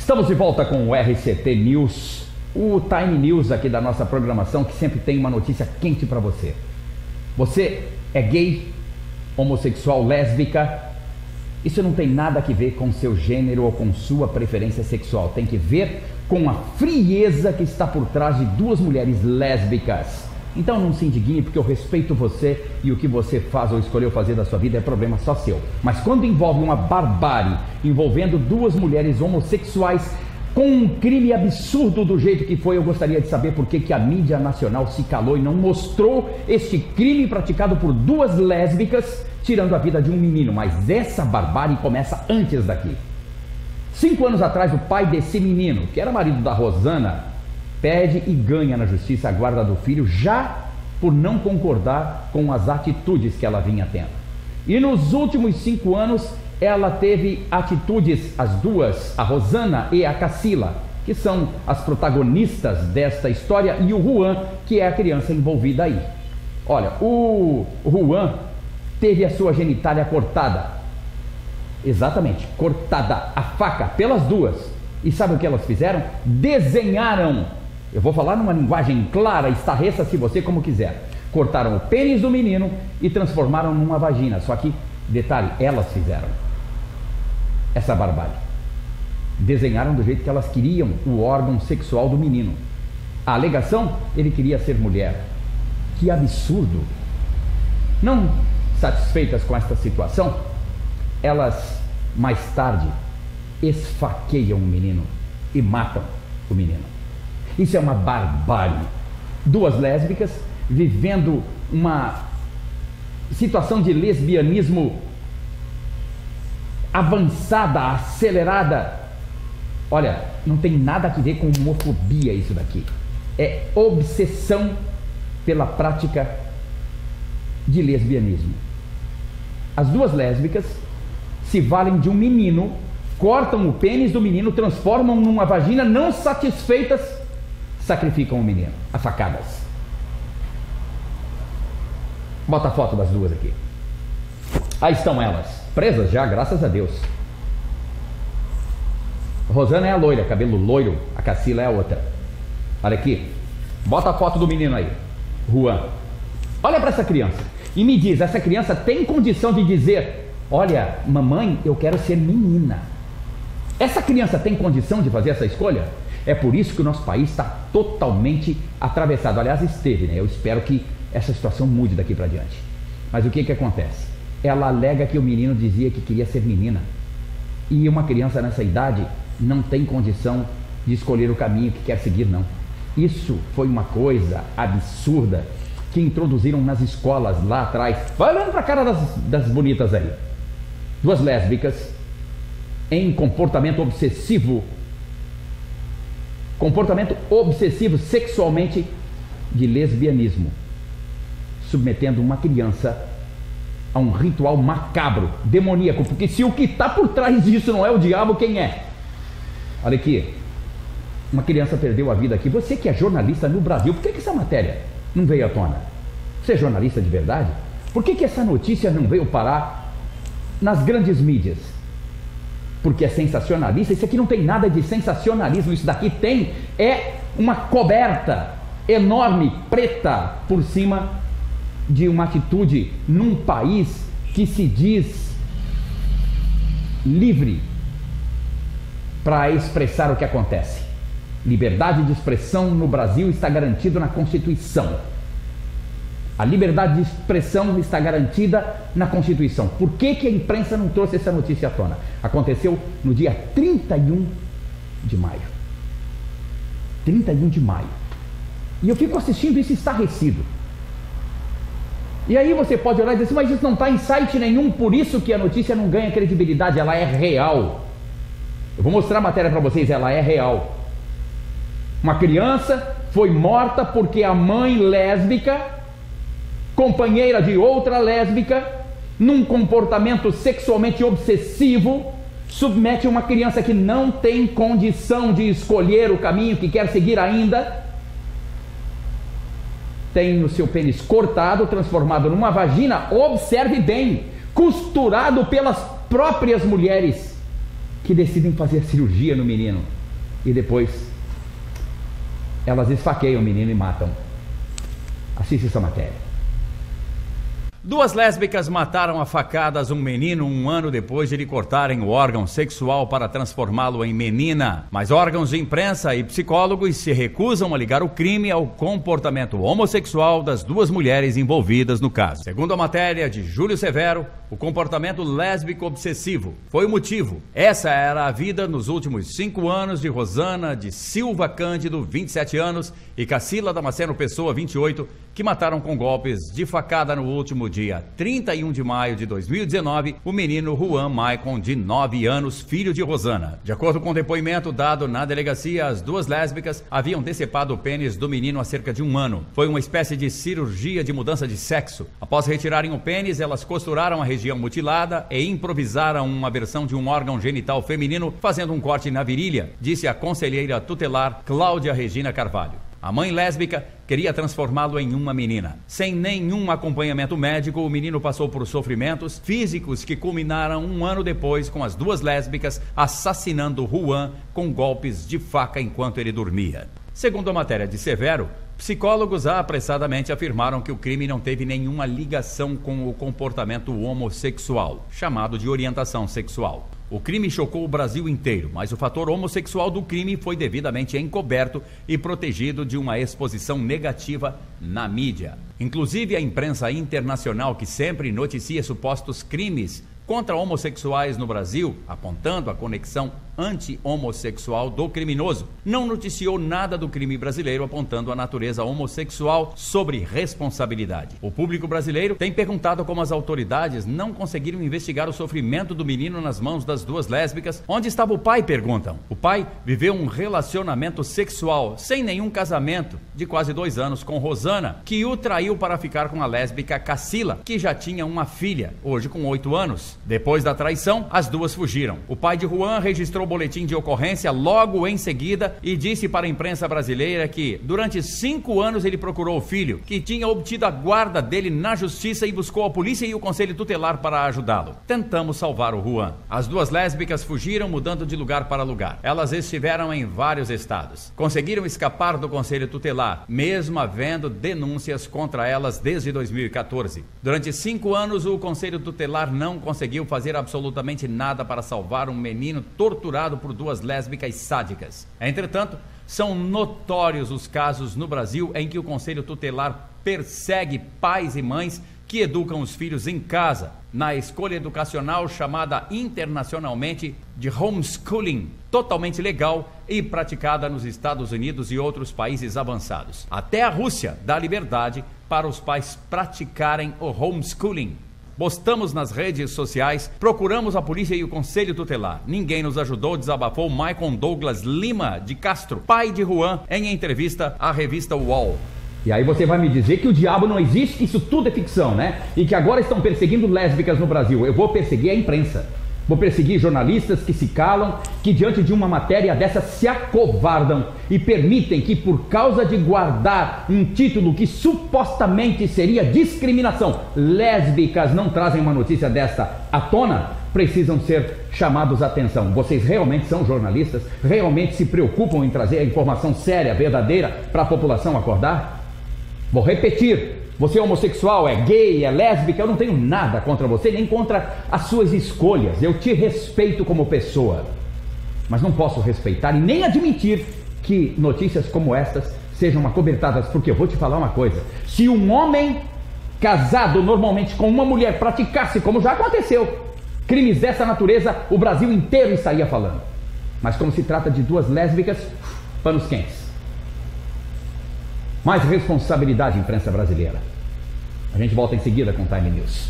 Estamos de volta com o RCT News, o Time News aqui da nossa programação, que sempre tem uma notícia quente para você. Você é gay, homossexual, lésbica? Isso não tem nada a ver com seu gênero ou com sua preferência sexual. Tem que ver com a frieza que está por trás de duas mulheres lésbicas. Então não se indigne, porque eu respeito você e o que você faz ou escolheu fazer da sua vida é problema só seu. Mas quando envolve uma barbárie, envolvendo duas mulheres homossexuais, com um crime absurdo do jeito que foi, eu gostaria de saber por que a mídia nacional se calou e não mostrou este crime praticado por duas lésbicas, tirando a vida de um menino. Mas essa barbárie começa antes daqui. 5 anos atrás, o pai desse menino, que era marido da Rosana, pede e ganha na justiça a guarda do filho, já por não concordar com as atitudes que ela vinha tendo. E nos últimos 5 anos, ela teve atitudes, as duas, a Rosana e a Cassila, que são as protagonistas desta história, e o Juan, que é a criança envolvida aí. Olha, o Juan teve a sua genitália cortada. Exatamente, cortada a faca pelas duas. E sabe o que elas fizeram? Desenharam. Eu vou falar numa linguagem clara, estarreça se você como quiser. Cortaram o pênis do menino e transformaram numa vagina. Só que, detalhe, elas fizeram essa barbárie. Desenharam do jeito que elas queriam o órgão sexual do menino. A alegação, ele queria ser mulher. Que absurdo! Não satisfeitas com esta situação, elas mais tarde esfaqueiam o menino e matam o menino. Isso é uma barbárie. Duas lésbicas vivendo uma situação de lesbianismo avançada, acelerada. Olha, não tem nada a ver com homofobia isso daqui. É obsessão pela prática de lesbianismo. As duas lésbicas se valem de um menino, cortam o pênis do menino, transformam numa vagina, não satisfeitas, sacrificam o menino a facadas. Bota a foto das duas aqui. Aí estão elas, presas já, graças a Deus. Rosana é a loira, cabelo loiro, a Cassila é a outra. Olha aqui, bota a foto do menino aí, Juan. Olha para essa criança e me diz, essa criança tem condição de dizer: olha, mamãe, eu quero ser menina? Essa criança tem condição de fazer essa escolha? É por isso que o nosso país está totalmente atravessado. Aliás, esteve, né? Eu espero que essa situação mude daqui para diante. Mas o que acontece? Ela alega que o menino dizia que queria ser menina. E uma criança nessa idade não tem condição de escolher o caminho que quer seguir, não. Isso foi uma coisa absurda que introduziram nas escolas lá atrás. Vai olhando para a cara das bonitas aí. Duas lésbicas em comportamento obsessivo sexualmente de lesbianismo, submetendo uma criança a um ritual macabro, demoníaco, porque se o que está por trás disso não é o diabo, quem é? Olha aqui, uma criança perdeu a vida aqui. Você que é jornalista no Brasil, por que essa matéria não veio à tona? Você é jornalista de verdade? Por que essa notícia não veio parar nas grandes mídias? Porque é sensacionalista. Isso aqui não tem nada de sensacionalismo. Isso daqui é uma coberta enorme, preta, por cima de uma atitude num país que se diz livre para expressar o que acontece. Liberdade de expressão no Brasil está garantida na Constituição. A liberdade de expressão está garantida na Constituição. Por que a imprensa não trouxe essa notícia à tona? Aconteceu no dia 31 de maio. 31 de maio. E eu fico assistindo isso estarrecido. E aí você pode olhar e dizer assim, mas isso não está em site nenhum, por isso que a notícia não ganha credibilidade. Ela é real. Eu vou mostrar a matéria para vocês, ela é real. Uma criança foi morta porque a mãe lésbica, companheira de outra lésbica, num comportamento sexualmente obsessivo, submete uma criança que não tem condição de escolher o caminho que quer seguir ainda, tem o seu pênis cortado, transformado numa vagina, observe bem, costurado pelas próprias mulheres que decidem fazer cirurgia no menino. e depois elas esfaqueiam o menino e matam. Assiste essa matéria. Duas lésbicas mataram a facadas um menino 1 ano depois de lhe cortarem o órgão sexual para transformá-lo em menina. Mas órgãos de imprensa e psicólogos se recusam a ligar o crime ao comportamento homossexual das duas mulheres envolvidas no caso. Segundo a matéria de Júlio Severo, o comportamento lésbico obsessivo foi o motivo. Essa era a vida nos últimos 5 anos de Rosana de Silva Cândido, 27 anos, e Cacila Damasceno Pessoa, 28, que mataram com golpes de facada no último dia 31 de maio de 2019, o menino Juan Maicon, de 9 anos, filho de Rosana. De acordo com o depoimento dado na delegacia, as duas lésbicas haviam decepado o pênis do menino há cerca de 1 ano. Foi uma espécie de cirurgia de mudança de sexo. Após retirarem o pênis, elas costuraram a região mutilada e improvisaram uma versão de um órgão genital feminino, fazendo um corte na virilha, disse a conselheira tutelar Cláudia Regina Carvalho. A mãe lésbica queria transformá-lo em uma menina. Sem nenhum acompanhamento médico, o menino passou por sofrimentos físicos que culminaram 1 ano depois com as duas lésbicas assassinando Juan com golpes de faca enquanto ele dormia. Segundo a matéria de Severo, psicólogos apressadamente afirmaram que o crime não teve nenhuma ligação com o comportamento homossexual, chamado de orientação sexual. O crime chocou o Brasil inteiro, mas o fator homossexual do crime foi devidamente encoberto e protegido de uma exposição negativa na mídia. Inclusive a imprensa internacional, que sempre noticia supostos crimes contra homossexuais no Brasil, apontando a conexão anti-homossexual do criminoso, não noticiou nada do crime brasileiro, apontando a natureza homossexual sobre responsabilidade. O público brasileiro tem perguntado como as autoridades não conseguiram investigar o sofrimento do menino nas mãos das duas lésbicas. Onde estava o pai, perguntam. O pai viveu um relacionamento sexual sem nenhum casamento de quase 2 anos com Rosana, que o traiu para ficar com a lésbica Cacila, que já tinha uma filha, hoje com 8 anos. Depois da traição, as duas fugiram. O pai de Juan registrou o boletim de ocorrência logo em seguida e disse para a imprensa brasileira que durante 5 anos ele procurou o filho, que tinha obtido a guarda dele na justiça, e buscou a polícia e o conselho tutelar para ajudá-lo. Tentamos salvar o Juan. As duas lésbicas fugiram, mudando de lugar para lugar. Elas estiveram em vários estados. Conseguiram escapar do conselho tutelar, mesmo havendo denúncias contra elas desde 2014. Durante 5 anos, o conselho tutelar não conseguiu fazer absolutamente nada para salvar um menino torturado por duas lésbicas sádicas. Entretanto, são notórios os casos no Brasil em que o conselho tutelar persegue pais e mães que educam os filhos em casa, na escolha educacional chamada internacionalmente de homeschooling, totalmente legal e praticada nos Estados Unidos e outros países avançados. Até a Rússia dá liberdade para os pais praticarem o homeschooling. Postamos nas redes sociais, procuramos a polícia e o conselho tutelar. Ninguém nos ajudou, desabafou Maicon Douglas Lima de Castro, pai de Juan, em entrevista à revista UOL. E aí você vai me dizer que o diabo não existe, que isso tudo é ficção, né? E que agora estão perseguindo lésbicas no Brasil. Eu vou perseguir a imprensa. Vou perseguir jornalistas que se calam, que diante de uma matéria dessa se acovardam e permitem que, por causa de guardar um título que supostamente seria discriminação, lésbicas não trazem uma notícia desta à tona, precisam ser chamados à atenção. Vocês realmente são jornalistas? Realmente se preocupam em trazer a informação séria, verdadeira, para a população acordar? Vou repetir. Você é homossexual, é gay, é lésbica, eu não tenho nada contra você, nem contra as suas escolhas. Eu te respeito como pessoa. Mas não posso respeitar e nem admitir que notícias como estas sejam acobertadas, porque eu vou te falar uma coisa. Se um homem casado normalmente com uma mulher praticasse, como já aconteceu, crimes dessa natureza, o Brasil inteiro estaria falando. Mas como se trata de duas lésbicas, panos quentes. Mais responsabilidade, imprensa brasileira. A gente volta em seguida com Time News.